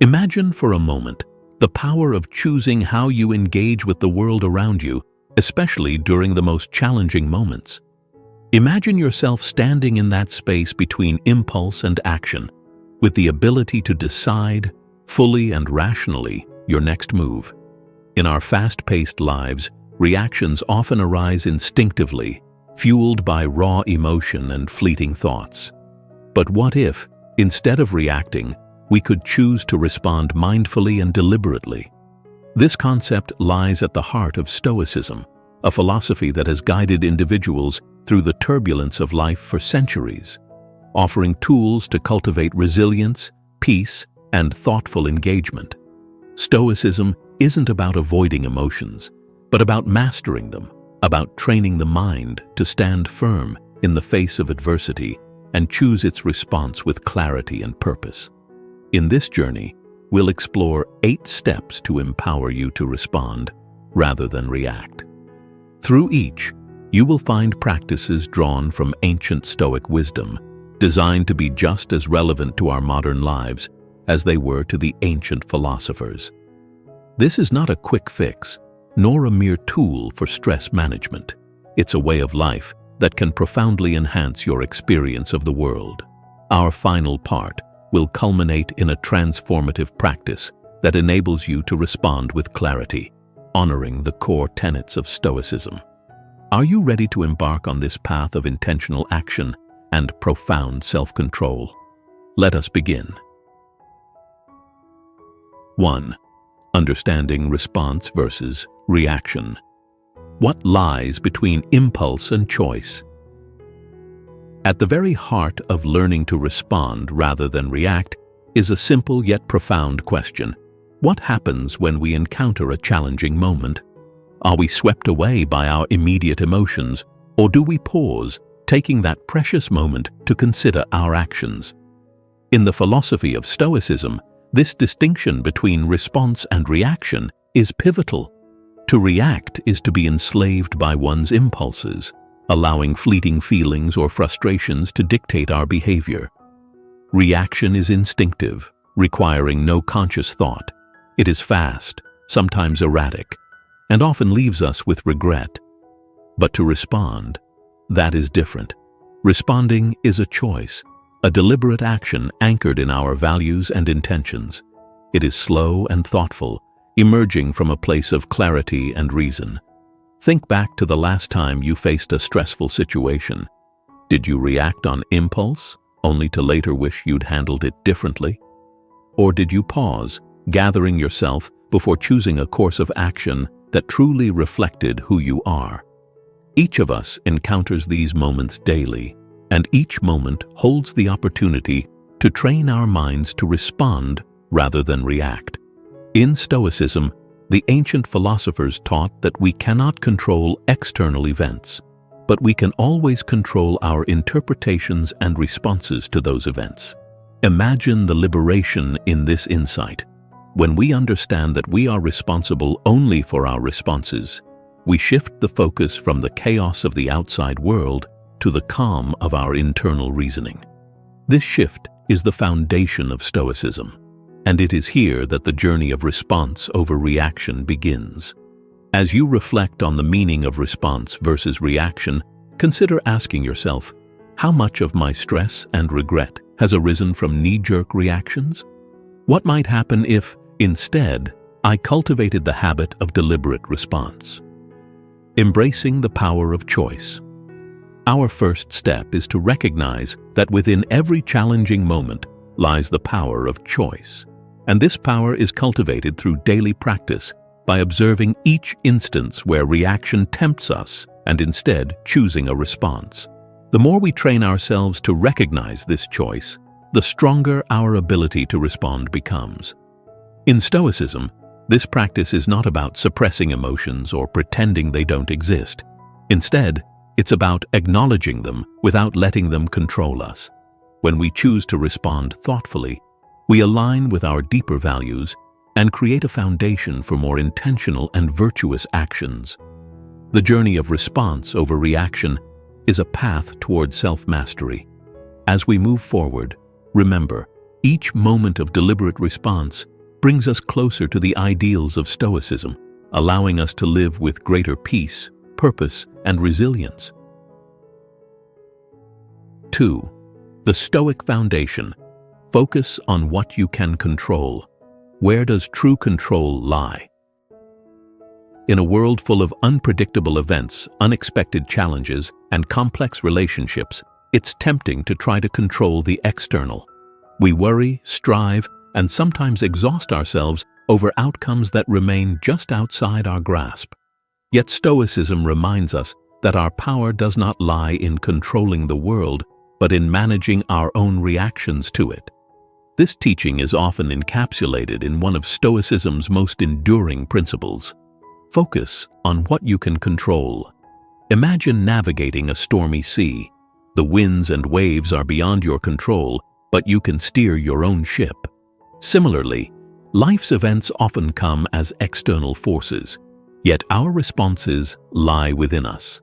Imagine for a moment the power of choosing how you engage with the world around you, especially during the most challenging moments. Imagine yourself standing in that space between impulse and action, with the ability to decide, fully and rationally, your next move. In our fast-paced lives, reactions often arise instinctively, fueled by raw emotion and fleeting thoughts. But what if, instead of reacting, we could choose to respond mindfully and deliberately? This concept lies at the heart of Stoicism, a philosophy that has guided individuals through the turbulence of life for centuries, offering tools to cultivate resilience, peace, and thoughtful engagement. Stoicism isn't about avoiding emotions, but about mastering them, about training the mind to stand firm in the face of adversity and choose its response with clarity and purpose. In this journey, we'll explore 8 steps to empower you to respond rather than react. Through each, you will find practices drawn from ancient Stoic wisdom, designed to be just as relevant to our modern lives as they were to the ancient philosophers. This is not a quick fix, nor a mere tool for stress management. It's a way of life that can profoundly enhance your experience of the world. Our final part will culminate in a transformative practice that enables you to respond with clarity, honoring the core tenets of Stoicism. Are you ready to embark on this path of intentional action and profound self-control? Let us begin. 1. Understanding response versus reaction. What lies between impulse and choice? At the very heart of learning to respond rather than react is a simple yet profound question. What happens when we encounter a challenging moment? Are we swept away by our immediate emotions, or do we pause, taking that precious moment to consider our actions? In the philosophy of Stoicism, this distinction between response and reaction is pivotal. To react is to be enslaved by one's impulses, allowing fleeting feelings or frustrations to dictate our behavior. Reaction is instinctive, requiring no conscious thought. It is fast, sometimes erratic, and often leaves us with regret. But to respond, that is different. Responding is a choice, a deliberate action anchored in our values and intentions. It is slow and thoughtful, emerging from a place of clarity and reason. Think back to the last time you faced a stressful situation. Did you react on impulse, only to later wish you'd handled it differently? Or did you pause, gathering yourself before choosing a course of action that truly reflected who you are? Each of us encounters these moments daily, and each moment holds the opportunity to train our minds to respond rather than react. In Stoicism, the ancient philosophers taught that we cannot control external events, but we can always control our interpretations and responses to those events. Imagine the liberation in this insight. When we understand that we are responsible only for our responses, we shift the focus from the chaos of the outside world to the calm of our internal reasoning. This shift is the foundation of Stoicism, and it is here that the journey of response over reaction begins. As you reflect on the meaning of response versus reaction, consider asking yourself, how much of my stress and regret has arisen from knee-jerk reactions? What might happen if, instead, I cultivated the habit of deliberate response? Embracing the power of choice. Our first step is to recognize that within every challenging moment lies the power of choice. And this power is cultivated through daily practice by observing each instance where reaction tempts us and instead choosing a response. The more we train ourselves to recognize this choice, the stronger our ability to respond becomes. In Stoicism, this practice is not about suppressing emotions or pretending they don't exist. Instead, it's about acknowledging them without letting them control us. When we choose to respond thoughtfully, we align with our deeper values and create a foundation for more intentional and virtuous actions. The journey of response over reaction is a path toward self-mastery. As we move forward, remember, Each moment of deliberate response brings us closer to the ideals of Stoicism, allowing us to live with greater peace, purpose, and resilience. 2. The Stoic Foundation. Focus on what you can control. Where does true control lie? In a world full of unpredictable events, unexpected challenges, and complex relationships, it's tempting to try to control the external. We worry, strive, and sometimes exhaust ourselves over outcomes that remain just outside our grasp. Yet Stoicism reminds us that our power does not lie in controlling the world, but in managing our own reactions to it. This teaching is often encapsulated in one of Stoicism's most enduring principles. Focus on what you can control. Imagine navigating a stormy sea. The winds and waves are beyond your control, but you can steer your own ship. Similarly, life's events often come as external forces, yet our responses lie within us.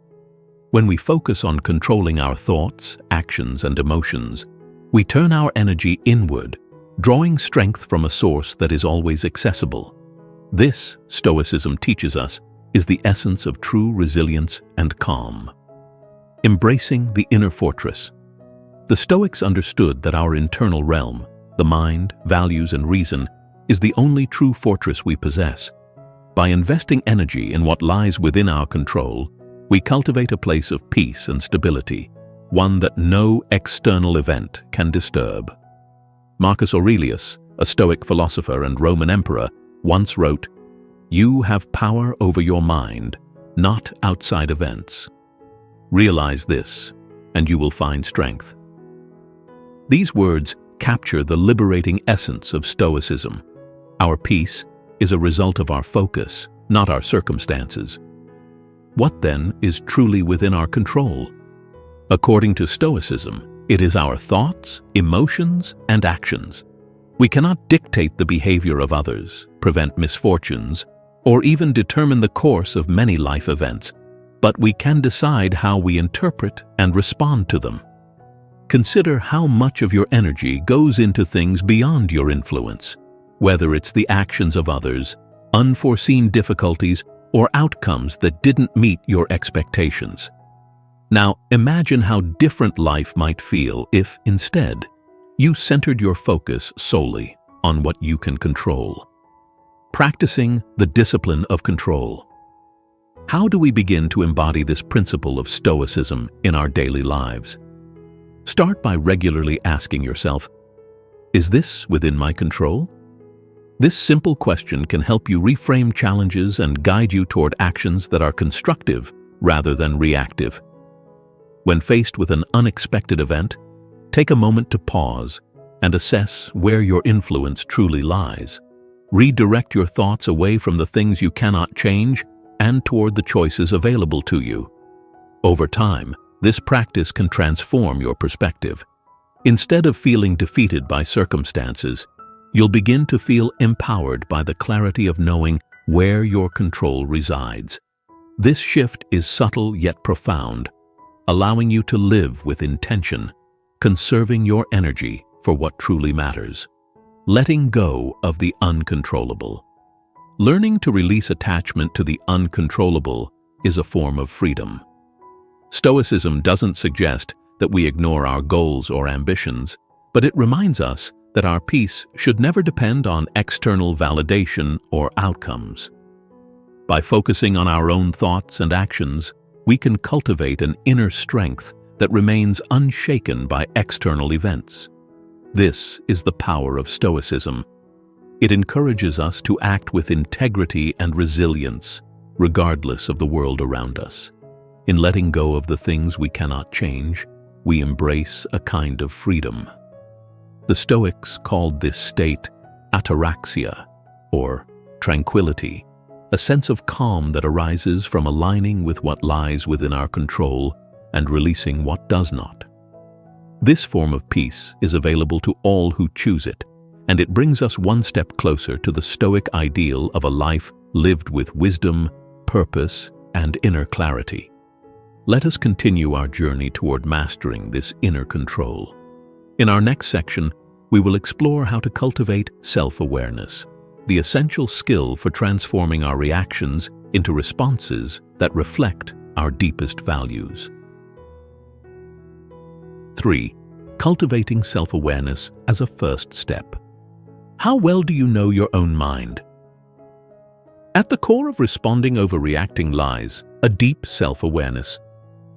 When we focus on controlling our thoughts, actions, and emotions, we turn our energy inward, drawing strength from a source that is always accessible. This, Stoicism teaches us, is the essence of true resilience and calm. Embracing the inner fortress. The Stoics understood that our internal realm, the mind, values, and reason, is the only true fortress we possess. By investing energy in what lies within our control, we cultivate a place of peace and stability, one that no external event can disturb. Marcus Aurelius, a Stoic philosopher and Roman emperor, once wrote, "You have power over your mind, not outside events. Realize this, and you will find strength." These words capture the liberating essence of Stoicism. Our peace is a result of our focus, not our circumstances. What then is truly within our control? According to Stoicism, it is our thoughts, emotions, and actions. We cannot dictate the behavior of others, prevent misfortunes, or even determine the course of many life events, but we can decide how we interpret and respond to them. Consider how much of your energy goes into things beyond your influence, whether it's the actions of others, unforeseen difficulties, or outcomes that didn't meet your expectations. Now, imagine how different life might feel if, instead, you centered your focus solely on what you can control. Practicing the discipline of control. How do we begin to embody this principle of Stoicism in our daily lives? Start by regularly asking yourself, is this within my control? This simple question can help you reframe challenges and guide you toward actions that are constructive rather than reactive. When faced with an unexpected event, take a moment to pause and assess where your influence truly lies. Redirect your thoughts away from the things you cannot change and toward the choices available to you. Over time, this practice can transform your perspective. Instead of feeling defeated by circumstances, you'll begin to feel empowered by the clarity of knowing where your control resides. This shift is subtle yet profound, allowing you to live with intention, conserving your energy for what truly matters. Letting go of the uncontrollable. Learning to release attachment to the uncontrollable is a form of freedom. Stoicism doesn't suggest that we ignore our goals or ambitions, but it reminds us that our peace should never depend on external validation or outcomes. By focusing on our own thoughts and actions, we can cultivate an inner strength that remains unshaken by external events. This is the power of Stoicism. It encourages us to act with integrity and resilience, regardless of the world around us. In letting go of the things we cannot change, we embrace a kind of freedom. The Stoics called this state ataraxia, or tranquility, a sense of calm that arises from aligning with what lies within our control and releasing what does not. This form of peace is available to all who choose it, and it brings us one step closer to the Stoic ideal of a life lived with wisdom, purpose, and inner clarity. Let us continue our journey toward mastering this inner control. In our next section, we will explore how to cultivate self-awareness, the essential skill for transforming our reactions into responses that reflect our deepest values. 3. Cultivating self-awareness as a first step. How well do you know your own mind? At the core of responding over reacting lies a deep self-awareness.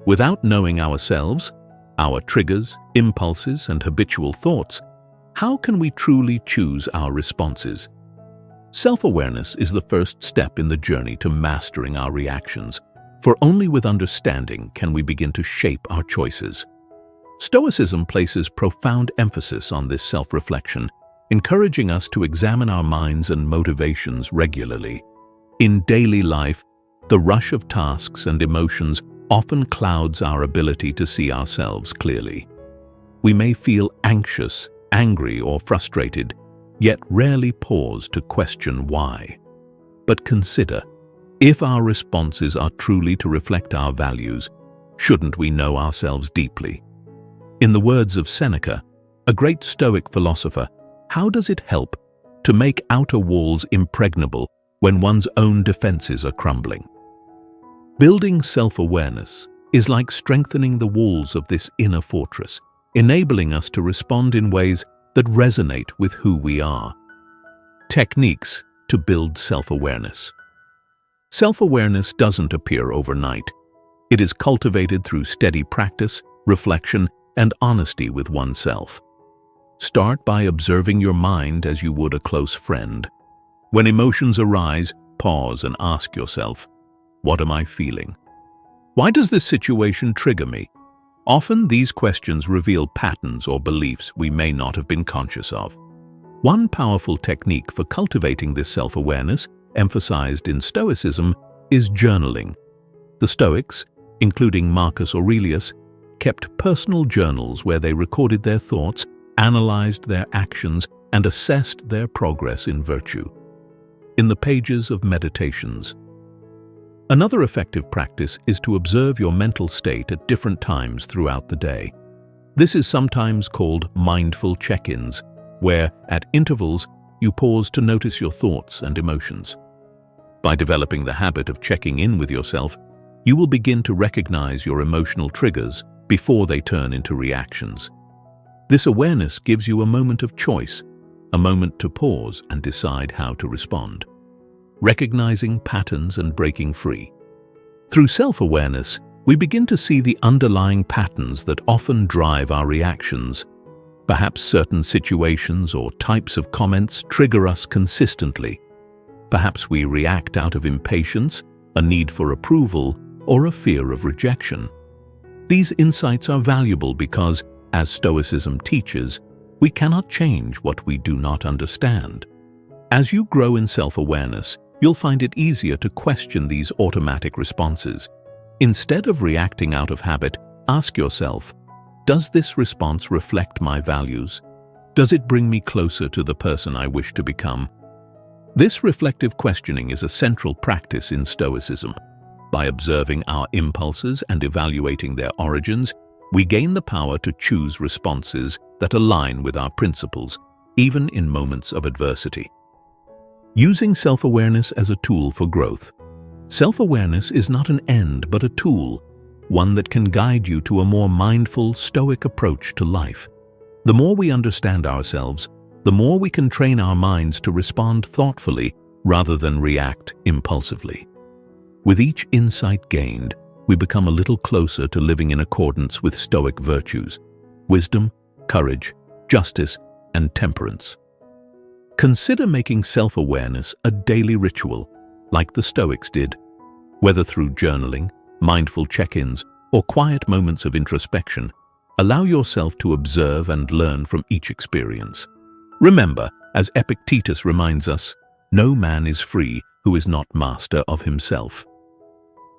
Without knowing ourselves, our triggers, impulses, and habitual thoughts, how can we truly choose our responses? Self-awareness is the first step in the journey to mastering our reactions, for only with understanding can we begin to shape our choices. Stoicism places profound emphasis on this self-reflection, encouraging us to examine our minds and motivations regularly. In daily life, the rush of tasks and emotions often clouds our ability to see ourselves clearly. We may feel anxious, angry, or frustrated, yet rarely pause to question why. But consider, if our responses are truly to reflect our values, shouldn't we know ourselves deeply? In the words of Seneca, a great Stoic philosopher, how does it help to make outer walls impregnable when one's own defenses are crumbling? Building self-awareness is like strengthening the walls of this inner fortress, enabling us to respond in ways that resonate with who we are. Techniques to build self-awareness. Self-awareness doesn't appear overnight. It is cultivated through steady practice, reflection, and honesty with oneself. Start by observing your mind as you would a close friend. When emotions arise, pause and ask yourself, what am I feeling? Why does this situation trigger me? Often these questions reveal patterns or beliefs we may not have been conscious of. One powerful technique for cultivating this self-awareness, emphasized in Stoicism, is journaling. The Stoics, including Marcus Aurelius, kept personal journals where they recorded their thoughts, analyzed their actions, and assessed their progress in virtue. In the pages of meditations. Another effective practice is to observe your mental state at different times throughout the day. This is sometimes called mindful check-ins, where, at intervals, you pause to notice your thoughts and emotions. By developing the habit of checking in with yourself, you will begin to recognize your emotional triggers before they turn into reactions. This awareness gives you a moment of choice, a moment to pause and decide how to respond. Recognizing patterns and breaking free. Through self-awareness, we begin to see the underlying patterns that often drive our reactions. Perhaps certain situations or types of comments trigger us consistently. Perhaps we react out of impatience, a need for approval, or a fear of rejection. These insights are valuable because, as Stoicism teaches, we cannot change what we do not understand. As you grow in self-awareness, you'll find it easier to question these automatic responses. Instead of reacting out of habit, ask yourself, does this response reflect my values? Does it bring me closer to the person I wish to become? This reflective questioning is a central practice in Stoicism. By observing our impulses and evaluating their origins, we gain the power to choose responses that align with our principles, even in moments of adversity. Using self-awareness as a tool for growth. Self-awareness is not an end but a tool, one that can guide you to a more mindful, stoic approach to life. The more we understand ourselves, the more we can train our minds to respond thoughtfully rather than react impulsively. With each insight gained, we become a little closer to living in accordance with Stoic virtues: wisdom, courage, justice, and temperance. Consider making self-awareness a daily ritual, like the Stoics did. Whether through journaling, mindful check-ins, or quiet moments of introspection, allow yourself to observe and learn from each experience. Remember, as Epictetus reminds us, no man is free who is not master of himself.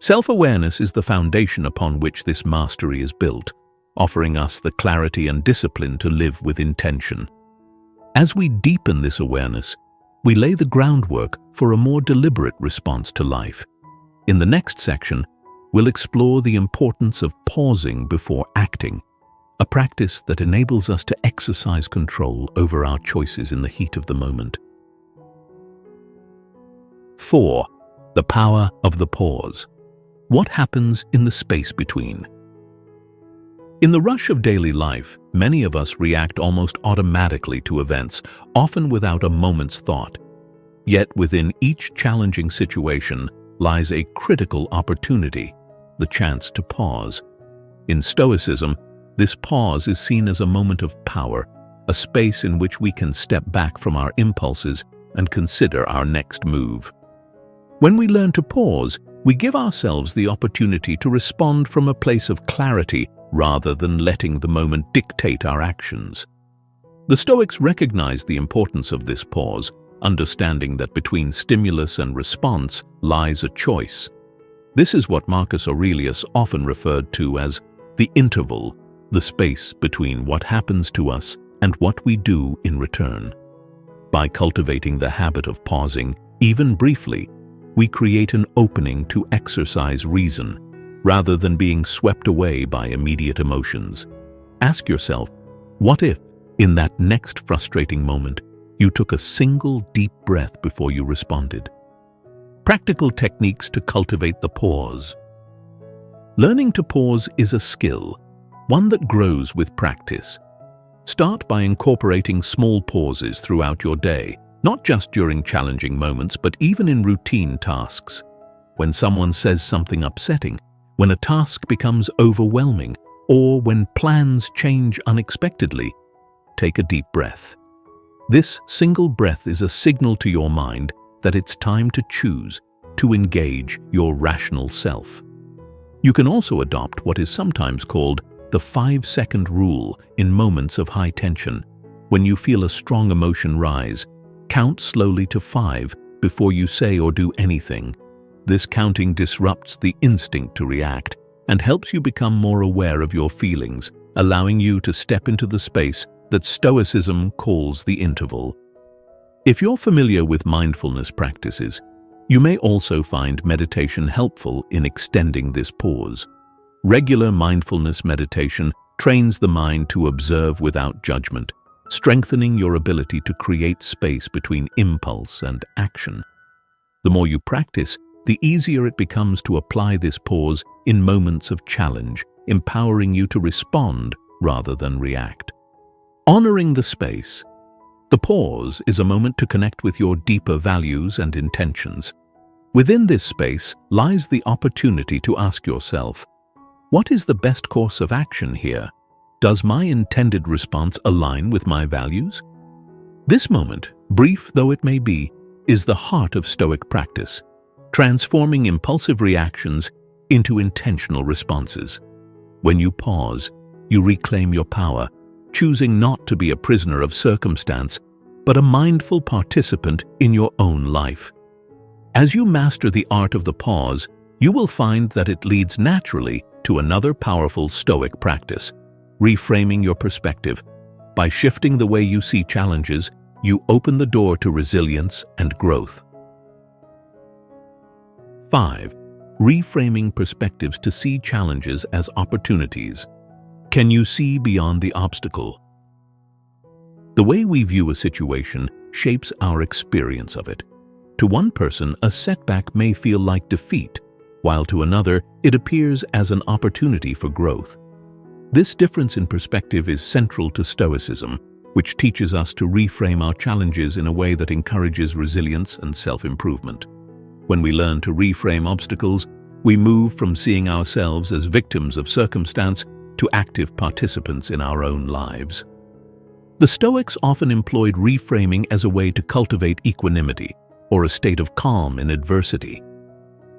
Self-awareness is the foundation upon which this mastery is built, offering us the clarity and discipline to live with intention. As we deepen this awareness, we lay the groundwork for a more deliberate response to life. In the next section, we'll explore the importance of pausing before acting, a practice that enables us to exercise control over our choices in the heat of the moment. 4. The power of the pause. What happens in the space between? In the rush of daily life, many of us react almost automatically to events, often without a moment's thought. Yet within each challenging situation lies a critical opportunity, the chance to pause. In Stoicism, this pause is seen as a moment of power, a space in which we can step back from our impulses and consider our next move. When we learn to pause, we give ourselves the opportunity to respond from a place of clarity rather than letting the moment dictate our actions. The Stoics recognized the importance of this pause, understanding that between stimulus and response lies a choice. This is what Marcus Aurelius often referred to as the interval, the space between what happens to us and what we do in return. By cultivating the habit of pausing, even briefly, we create an opening to exercise reason, rather than being swept away by immediate emotions. Ask yourself, what if, in that next frustrating moment, you took a single deep breath before you responded? Practical techniques to cultivate the pause. Learning to pause is a skill, one that grows with practice. Start by incorporating small pauses throughout your day, not just during challenging moments, but even in routine tasks. When someone says something upsetting, when a task becomes overwhelming, or when plans change unexpectedly, take a deep breath. This single breath is a signal to your mind that it's time to choose, to engage your rational self. You can also adopt what is sometimes called the 5-second rule in moments of high tension. When you feel a strong emotion rise, count slowly to 5 before you say or do anything. This counting disrupts the instinct to react and helps you become more aware of your feelings, allowing you to step into the space that Stoicism calls the interval. If you're familiar with mindfulness practices, you may also find meditation helpful in extending this pause. Regular mindfulness meditation trains the mind to observe without judgment, strengthening your ability to create space between impulse and action. The more you practice, the easier it becomes to apply this pause in moments of challenge, empowering you to respond rather than react. Honoring the space. The pause is a moment to connect with your deeper values and intentions. Within this space lies the opportunity to ask yourself, what is the best course of action here? Does my intended response align with my values? This moment, brief though it may be, is the heart of Stoic practice, transforming impulsive reactions into intentional responses. When you pause, you reclaim your power, choosing not to be a prisoner of circumstance, but a mindful participant in your own life. As you master the art of the pause, you will find that it leads naturally to another powerful Stoic practice, reframing your perspective. By shifting the way you see challenges, you open the door to resilience and growth. 5. Reframing perspectives to see challenges as opportunities. Can you see beyond the obstacle? The way we view a situation shapes our experience of it. To one person, a setback may feel like defeat, while to another, it appears as an opportunity for growth. This difference in perspective is central to Stoicism, which teaches us to reframe our challenges in a way that encourages resilience and self-improvement. When we learn to reframe obstacles, we move from seeing ourselves as victims of circumstance to active participants in our own lives. The Stoics often employed reframing as a way to cultivate equanimity, or a state of calm in adversity.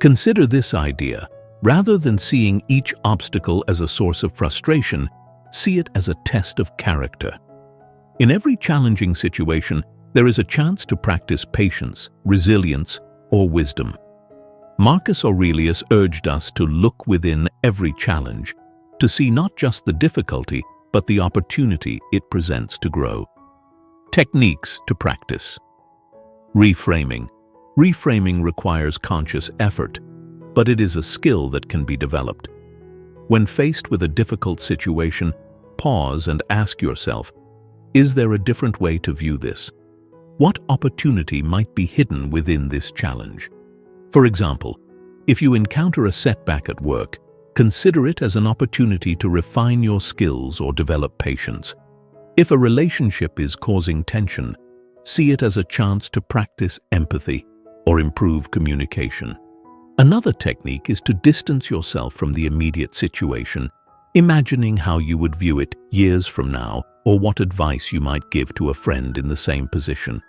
Consider this idea. Rather than seeing each obstacle as a source of frustration, see it as a test of character. In every challenging situation, there is a chance to practice patience, resilience, or wisdom. Marcus Aurelius urged us to look within every challenge, to see not just the difficulty, but the opportunity it presents to grow. Techniques to practice. Reframing. Reframing requires conscious effort, but it is a skill that can be developed. When faced with a difficult situation, pause and ask yourself, is there a different way to view this? What opportunity might be hidden within this challenge? For example, if you encounter a setback at work, consider it as an opportunity to refine your skills or develop patience. If a relationship is causing tension, see it as a chance to practice empathy or improve communication. Another technique is to distance yourself from the immediate situation, imagining how you would view it years from now or what advice you might give to a friend in the same position.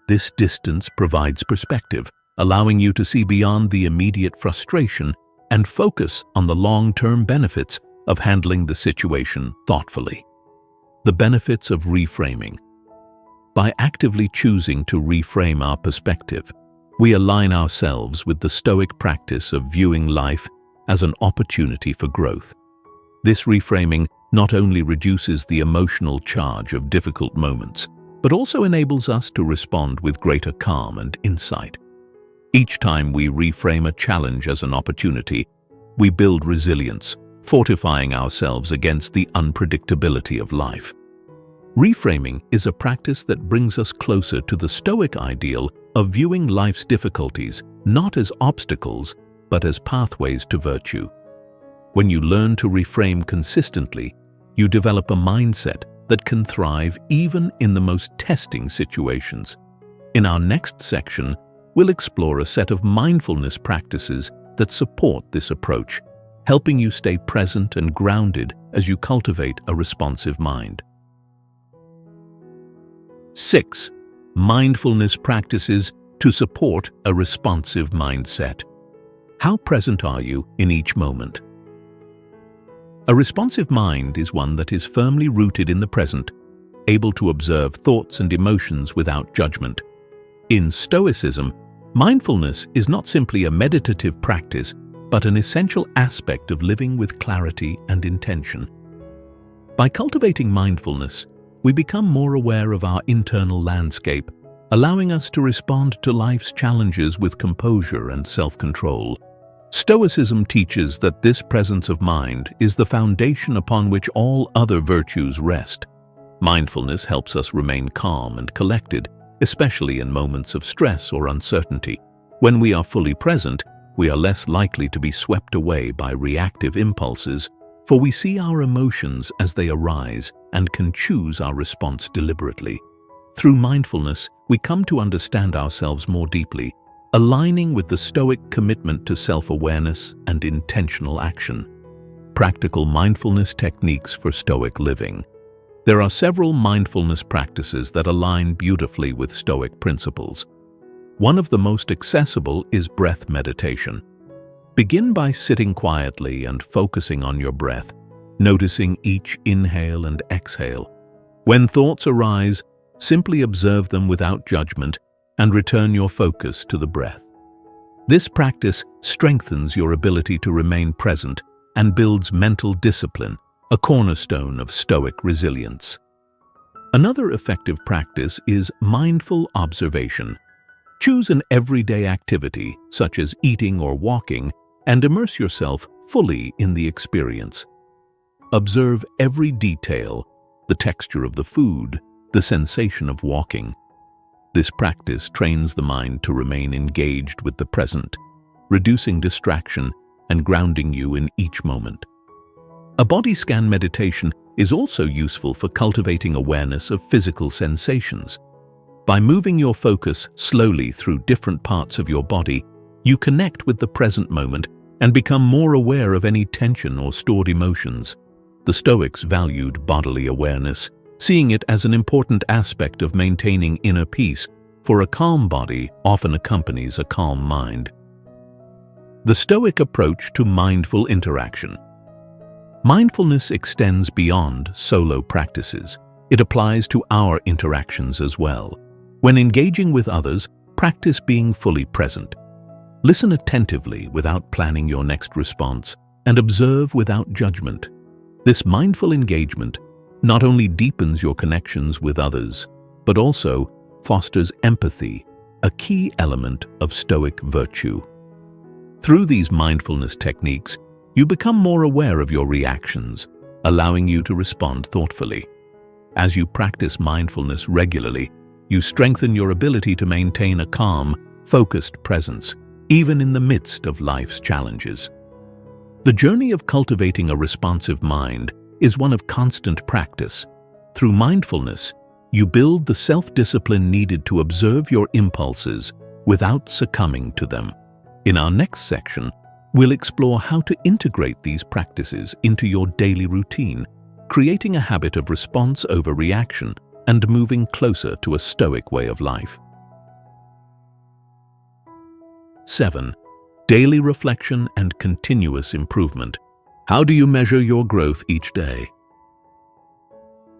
This distance provides perspective, allowing you to see beyond the immediate frustration and focus on the long-term benefits of handling the situation thoughtfully. The benefits of reframing. By actively choosing to reframe our perspective, we align ourselves with the Stoic practice of viewing life as an opportunity for growth. This reframing not only reduces the emotional charge of difficult moments, but also enables us to respond with greater calm and insight. Each time we reframe a challenge as an opportunity, we build resilience, fortifying ourselves against the unpredictability of life. Reframing is a practice that brings us closer to the Stoic ideal of viewing life's difficulties not as obstacles, but as pathways to virtue. When you learn to reframe consistently, you develop a mindset that can thrive even in the most testing situations. In our next section, we'll explore a set of mindfulness practices that support this approach, helping you stay present and grounded as you cultivate a responsive mind. 6. Mindfulness practices to support a responsive mindset. How present are you in each moment? A responsive mind is one that is firmly rooted in the present, able to observe thoughts and emotions without judgment. In Stoicism, mindfulness is not simply a meditative practice, but an essential aspect of living with clarity and intention. By cultivating mindfulness, we become more aware of our internal landscape, allowing us to respond to life's challenges with composure and self-control. Stoicism teaches that this presence of mind is the foundation upon which all other virtues rest. Mindfulness helps us remain calm and collected, especially in moments of stress or uncertainty. When we are fully present, we are less likely to be swept away by reactive impulses, for we see our emotions as they arise and can choose our response deliberately. Through mindfulness, we come to understand ourselves more deeply, aligning with the Stoic commitment to self-awareness and intentional action. Practical mindfulness techniques for Stoic living. There are several mindfulness practices that align beautifully with Stoic principles. One of the most accessible is breath meditation. Begin by sitting quietly and focusing on your breath, noticing each inhale and exhale. When thoughts arise, simply observe them without judgment and return your focus to the breath. This practice strengthens your ability to remain present and builds mental discipline, a cornerstone of Stoic resilience. Another effective practice is mindful observation. Choose an everyday activity, such as eating or walking, and immerse yourself fully in the experience. Observe every detail, the texture of the food, the sensation of walking. This practice trains the mind to remain engaged with the present, reducing distraction and grounding you in each moment. A body scan meditation is also useful for cultivating awareness of physical sensations. By moving your focus slowly through different parts of your body, you connect with the present moment and become more aware of any tension or stored emotions. The Stoics valued bodily awareness, seeing it as an important aspect of maintaining inner peace, for a calm body often accompanies a calm mind. The Stoic approach to mindful interaction. Mindfulness extends beyond solo practices. It applies to our interactions as well. When engaging with others, practice being fully present. Listen attentively without planning your next response, and observe without judgment. This mindful engagement not only deepens your connections with others, but also fosters empathy, a key element of Stoic virtue. Through these mindfulness techniques, you become more aware of your reactions, allowing you to respond thoughtfully. As you practice mindfulness regularly, you strengthen your ability to maintain a calm, focused presence, even in the midst of life's challenges. The journey of cultivating a responsive mind is one of constant practice. Through mindfulness, you build the self-discipline needed to observe your impulses without succumbing to them. In our next section, we'll explore how to integrate these practices into your daily routine, creating a habit of response over reaction and moving closer to a Stoic way of life. 7. Daily reflection and continuous improvement. How do you measure your growth each day?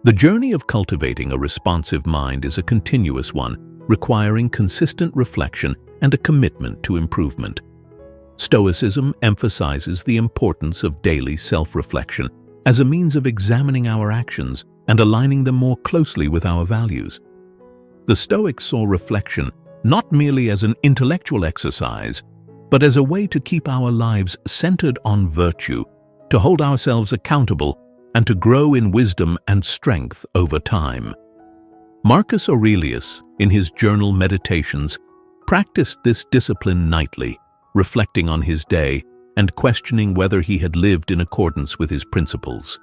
The journey of cultivating a responsive mind is a continuous one, requiring consistent reflection and a commitment to improvement. Stoicism emphasizes the importance of daily self-reflection as a means of examining our actions and aligning them more closely with our values. The Stoics saw reflection not merely as an intellectual exercise, but as a way to keep our lives centered on virtue, to hold ourselves accountable, and to grow in wisdom and strength over time. Marcus Aurelius, in his journal Meditations, practiced this discipline nightly, reflecting on his day and questioning whether he had lived in accordance with his principles.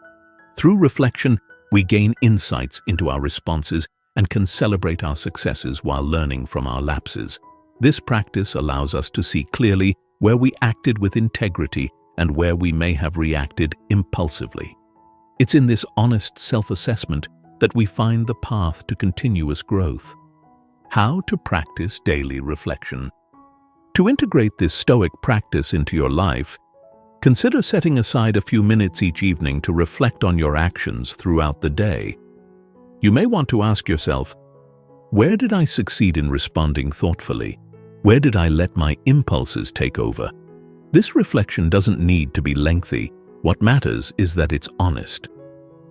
Through reflection, we gain insights into our responses and can celebrate our successes while learning from our lapses. This practice allows us to see clearly where we acted with integrity and where we may have reacted impulsively. It's in this honest self-assessment that we find the path to continuous growth. How to practice daily reflection. To integrate this Stoic practice into your life, consider setting aside a few minutes each evening to reflect on your actions throughout the day. You may want to ask yourself, where did I succeed in responding thoughtfully? Where did I let my impulses take over? This reflection doesn't need to be lengthy. What matters is that it's honest.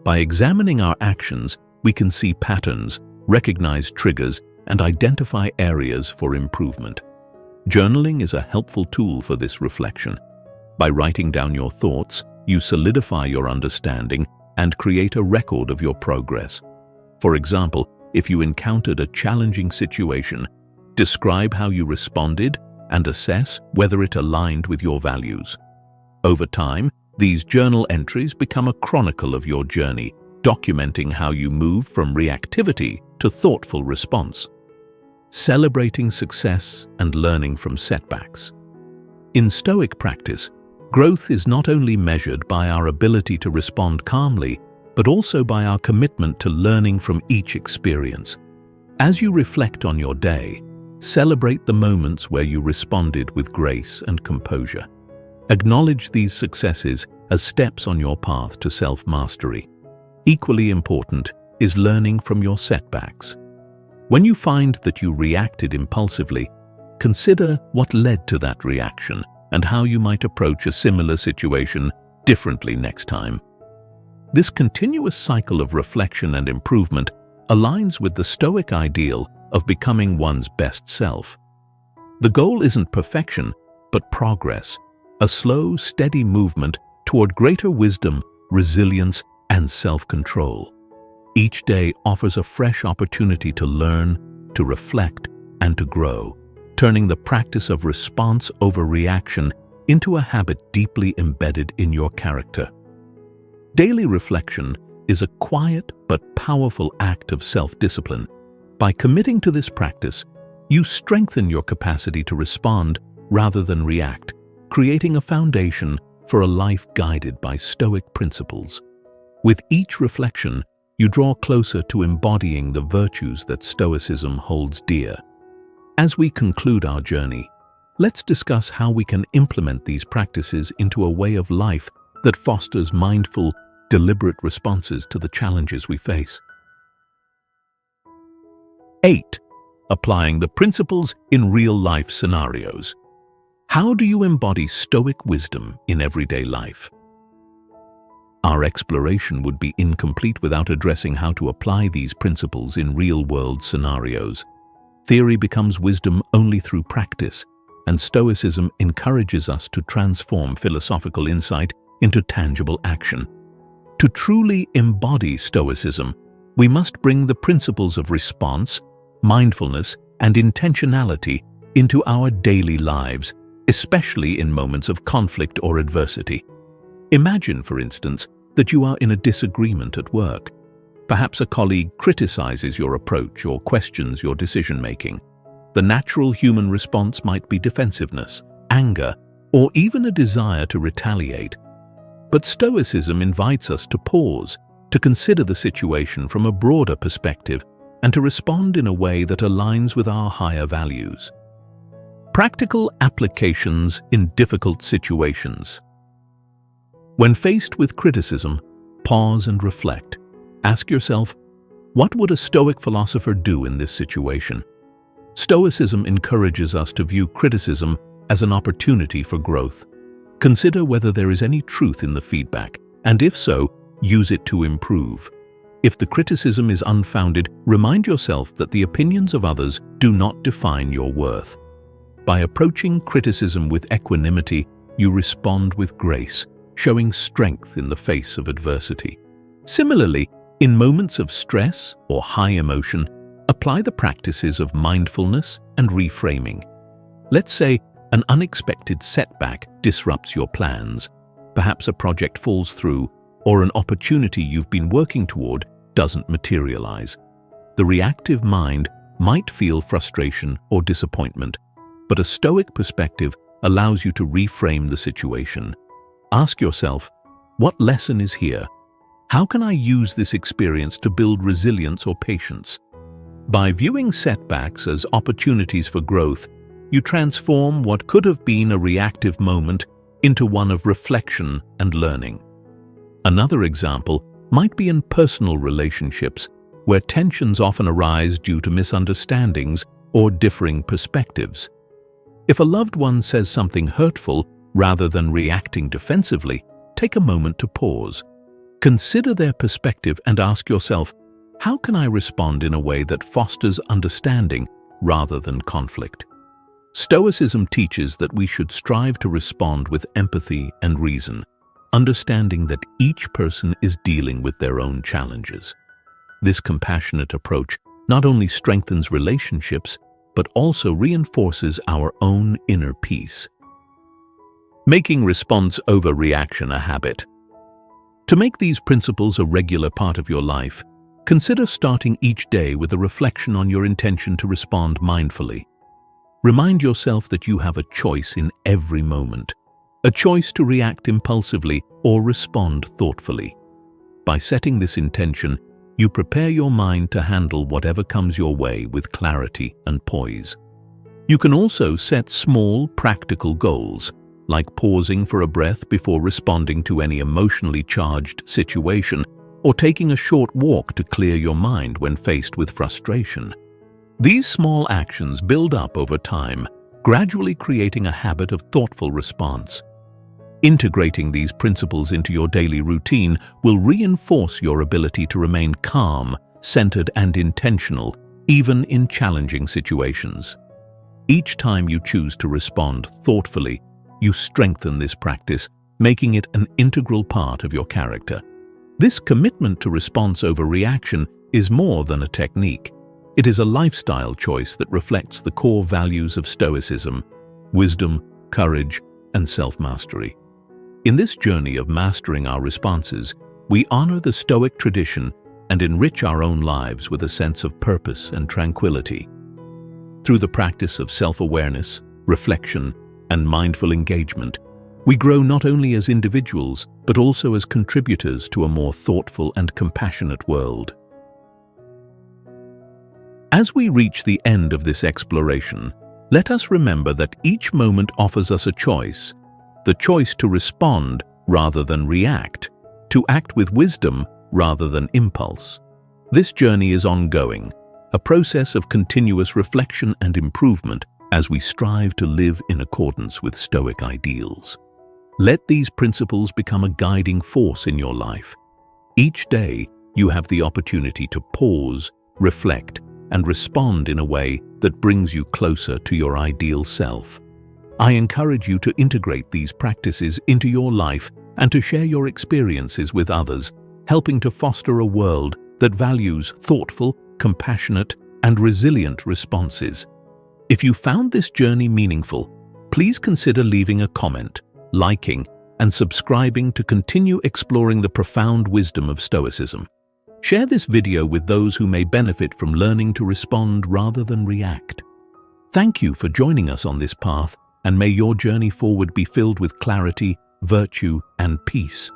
By examining our actions, we can see patterns, recognize triggers, and identify areas for improvement. Journaling is a helpful tool for this reflection. By writing down your thoughts, you solidify your understanding and create a record of your progress. For example, if you encountered a challenging situation, describe how you responded and assess whether it aligned with your values. Over time, these journal entries become a chronicle of your journey, documenting how you move from reactivity to thoughtful response. Celebrating success and learning from setbacks. In Stoic practice, growth is not only measured by our ability to respond calmly, but also by our commitment to learning from each experience. As you reflect on your day, celebrate the moments where you responded with grace and composure. Acknowledge these successes as steps on your path to self-mastery. Equally important is learning from your setbacks. When you find that you reacted impulsively, consider what led to that reaction and how you might approach a similar situation differently next time. This continuous cycle of reflection and improvement aligns with the Stoic ideal of becoming one's best self. The goal isn't perfection, but progress, a slow, steady movement toward greater wisdom, resilience, and self-control. Each day offers a fresh opportunity to learn, to reflect, and to grow, turning the practice of response over reaction into a habit deeply embedded in your character. Daily reflection is a quiet but powerful act of self-discipline. By committing to this practice, you strengthen your capacity to respond rather than react, creating a foundation for a life guided by Stoic principles. With each reflection, you draw closer to embodying the virtues that Stoicism holds dear. As we conclude our journey, let's discuss how we can implement these practices into a way of life that fosters mindful, deliberate responses to the challenges we face. 8. Applying the principles in real-life scenarios. How do you embody Stoic wisdom in everyday life? Our exploration would be incomplete without addressing how to apply these principles in real-world scenarios. Theory becomes wisdom only through practice, and Stoicism encourages us to transform philosophical insight into tangible action. To truly embody Stoicism, we must bring the principles of response, mindfulness, and intentionality into our daily lives, especially in moments of conflict or adversity. Imagine, for instance, that you are in a disagreement at work. Perhaps a colleague criticizes your approach or questions your decision-making. The natural human response might be defensiveness, anger, or even a desire to retaliate. But Stoicism invites us to pause, to consider the situation from a broader perspective, and to respond in a way that aligns with our higher values. Practical applications in difficult situations. When faced with criticism, pause and reflect. Ask yourself, what would a Stoic philosopher do in this situation? Stoicism encourages us to view criticism as an opportunity for growth. Consider whether there is any truth in the feedback, and if so, use it to improve. If the criticism is unfounded, remind yourself that the opinions of others do not define your worth. By approaching criticism with equanimity, you respond with grace, showing strength in the face of adversity. Similarly, in moments of stress or high emotion, apply the practices of mindfulness and reframing. Let's say an unexpected setback disrupts your plans. Perhaps a project falls through, or an opportunity you've been working toward doesn't materialize. The reactive mind might feel frustration or disappointment, but a Stoic perspective allows you to reframe the situation. Ask yourself, what lesson is here? How can I use this experience to build resilience or patience? By viewing setbacks as opportunities for growth, you transform what could have been a reactive moment into one of reflection and learning. Another example might be in personal relationships, where tensions often arise due to misunderstandings or differing perspectives. If a loved one says something hurtful, rather than reacting defensively, take a moment to pause. Consider their perspective and ask yourself, how can I respond in a way that fosters understanding rather than conflict? Stoicism teaches that we should strive to respond with empathy and reason, understanding that each person is dealing with their own challenges. This compassionate approach not only strengthens relationships, but also reinforces our own inner peace. Making response over reaction a habit. To make these principles a regular part of your life, consider starting each day with a reflection on your intention to respond mindfully. Remind yourself that you have a choice in every moment, a choice to react impulsively or respond thoughtfully. By setting this intention, you prepare your mind to handle whatever comes your way with clarity and poise. You can also set small, practical goals, like pausing for a breath before responding to any emotionally charged situation, or taking a short walk to clear your mind when faced with frustration. These small actions build up over time, gradually creating a habit of thoughtful response. Integrating these principles into your daily routine will reinforce your ability to remain calm, centered, and intentional, even in challenging situations. Each time you choose to respond thoughtfully, you strengthen this practice, making it an integral part of your character. This commitment to response over reaction is more than a technique. It is a lifestyle choice that reflects the core values of Stoicism: wisdom, courage, and self-mastery. In this journey of mastering our responses, we honor the Stoic tradition and enrich our own lives with a sense of purpose and tranquility. Through the practice of self-awareness, reflection, and mindful engagement, we grow not only as individuals, but also as contributors to a more thoughtful and compassionate world. As we reach the end of this exploration, let us remember that each moment offers us a choice: the choice to respond rather than react, to act with wisdom rather than impulse. This journey is ongoing, a process of continuous reflection and improvement as we strive to live in accordance with Stoic ideals. Let these principles become a guiding force in your life. Each day, you have the opportunity to pause, reflect, and respond in a way that brings you closer to your ideal self. I encourage you to integrate these practices into your life and to share your experiences with others, helping to foster a world that values thoughtful, compassionate, and resilient responses. If you found this journey meaningful, please consider leaving a comment, liking, and subscribing to continue exploring the profound wisdom of Stoicism. Share this video with those who may benefit from learning to respond rather than react. Thank you for joining us on this path, and may your journey forward be filled with clarity, virtue, and peace.